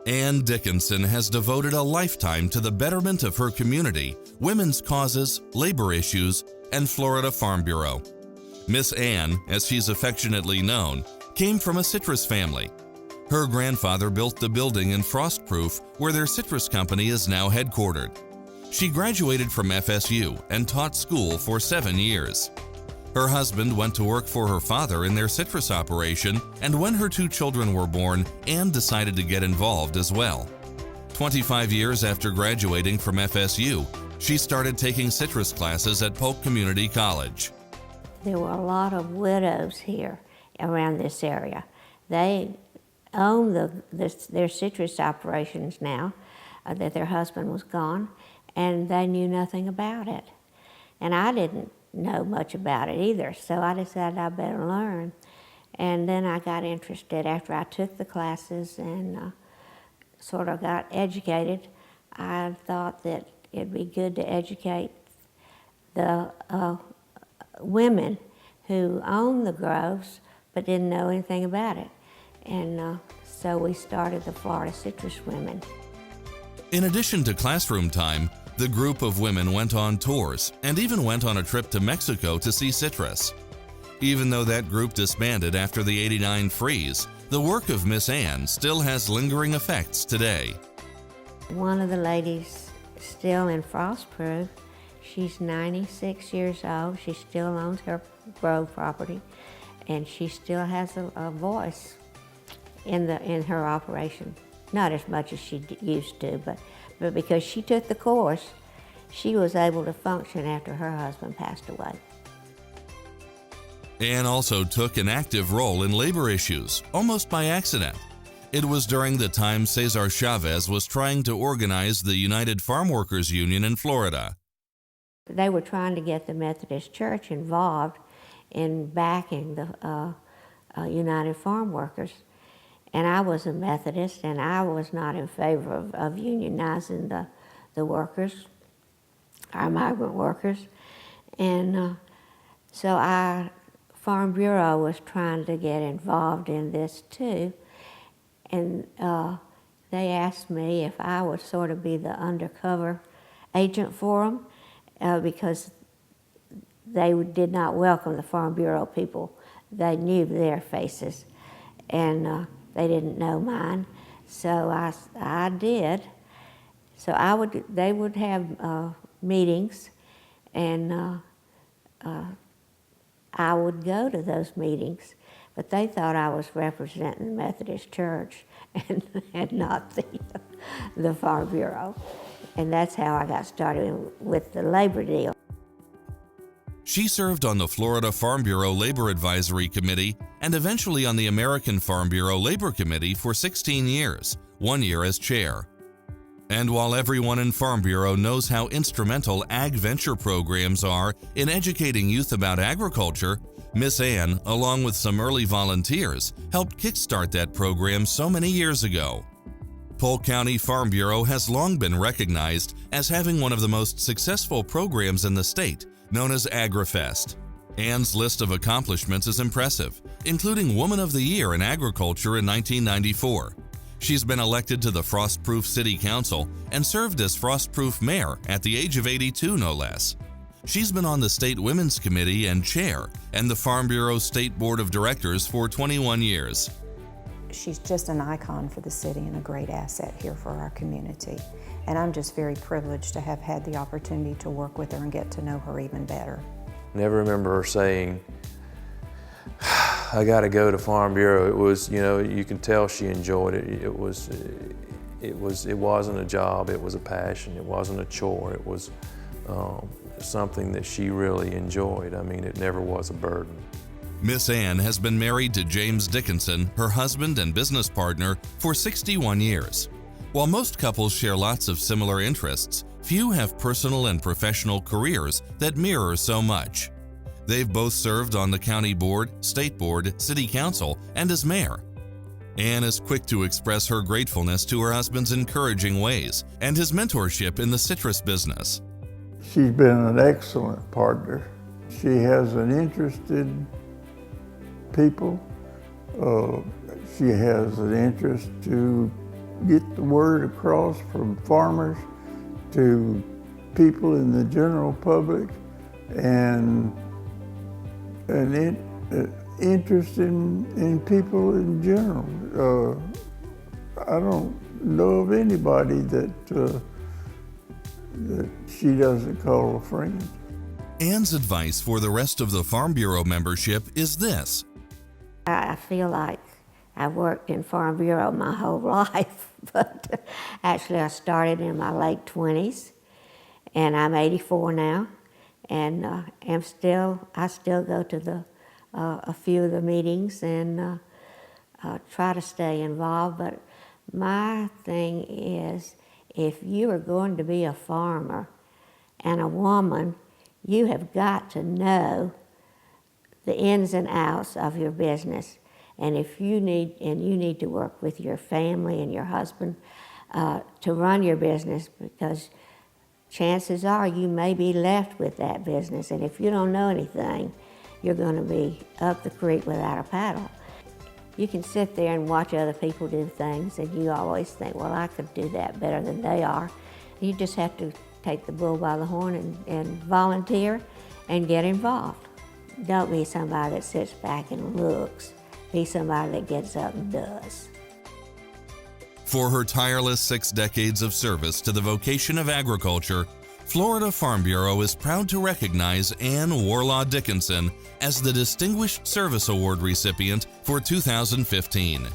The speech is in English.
Ann Dickinson has devoted a lifetime to the betterment of her community, women's causes, labor issues, and Florida Farm Bureau. Miss Ann, as she's affectionately known, came from a citrus family. Her grandfather built the building in Frostproof where their citrus company is now headquartered. She graduated from FSU and taught school for 7 years. Her husband went to work for her father in their citrus operation, and when her 2 children were born, Ann decided to get involved as well. 25 years after graduating from FSU, she started taking citrus classes at Polk Community College. There were a lot of widows here around this area. They own their citrus operations now that their husband was gone, and they knew nothing about it. And I didn't know much about it either, so I decided I better learn. And then I got interested after I took the classes and sort of got educated. I thought that it'd be good to educate the women who own the groves but didn't know anything about it. And so we started the Florida Citrus Women. In addition to classroom time, the group of women went on tours and even went on a trip to Mexico to see citrus. Even though that group disbanded after the '89 freeze, the work of Miss Ann still has lingering effects today. One of the ladies still in Frostproof, she's 96 years old. She still owns her grove property, and she still has a voice in her operation. Not as much as she used to, but because she took the course, she was able to function after her husband passed away. Ann also took an active role in labor issues, almost by accident. It was during the time Cesar Chavez was trying to organize the United Farm Workers Union in Florida. They were trying to get the Methodist Church involved in backing the United Farm Workers. And I was a Methodist, and I was not in favor of unionizing the workers, our migrant workers. And so Farm Bureau was trying to get involved in this too. And they asked me if I would sort of be the undercover agent for them because they did not welcome the Farm Bureau people. They knew their faces, and they didn't know mine, so I did. So they would have meetings, and I would go to those meetings, but they thought I was representing the Methodist Church and not the Farm Bureau. And that's how I got started with the labor deal. She served on the Florida Farm Bureau Labor Advisory Committee and eventually on the American Farm Bureau Labor Committee for 16 years, 1 year as chair. And while everyone in Farm Bureau knows how instrumental ag venture programs are in educating youth about agriculture, Miss Ann, along with some early volunteers, helped kickstart that program so many years ago. Polk County Farm Bureau has long been recognized as having one of the most successful programs in the state, known as AgriFest. Ann's list of accomplishments is impressive, including Woman of the Year in Agriculture in 1994. She's been elected to the Frostproof City Council and served as Frostproof Mayor at the age of 82, no less. She's been on the State Women's Committee and Chair and the Farm Bureau State Board of Directors for 21 years. She's just an icon for the city and a great asset here for our community. And I'm just very privileged to have had the opportunity to work with her and get to know her even better. Never remember her saying, I gotta go to Farm Bureau. It was, you can tell she enjoyed it. It wasn't a job, it was a passion. It wasn't a chore. It was something that she really enjoyed. I mean, it never was a burden. Miss Ann has been married to James Dickinson, her husband and business partner, for 61 years. While most couples share lots of similar interests, few have personal and professional careers that mirror so much. They've both served on the county board, state board, city council, and as mayor. Ann is quick to express her gratefulness to her husband's encouraging ways and his mentorship in the citrus business. She's been an excellent partner. She has an interest in people. She has an interest to get the word across from farmers to people in the general public, and interest in people in general. I don't know of anybody that she doesn't call a friend. Ann's advice for the rest of the Farm Bureau membership is this. I feel like I worked in Farm Bureau my whole life, but actually I started in my late 20s, and I'm 84 now, and I still go to a few of the meetings and try to stay involved. But my thing is, if you are going to be a farmer and a woman, you have got to know the ins and outs of your business. And if you need to work with your family and your husband to run your business, because chances are you may be left with that business, and if you don't know anything, you're going to be up the creek without a paddle. You can sit there and watch other people do things, and you always think, well, I could do that better than they are. You just have to take the bull by the horn and volunteer and get involved. Don't be somebody that sits back and looks. Be somebody that gets up and does. For her tireless 6 decades of service to the vocation of agriculture, Florida Farm Bureau is proud to recognize Ann Warlaw Dickinson as the Distinguished Service Award recipient for 2015.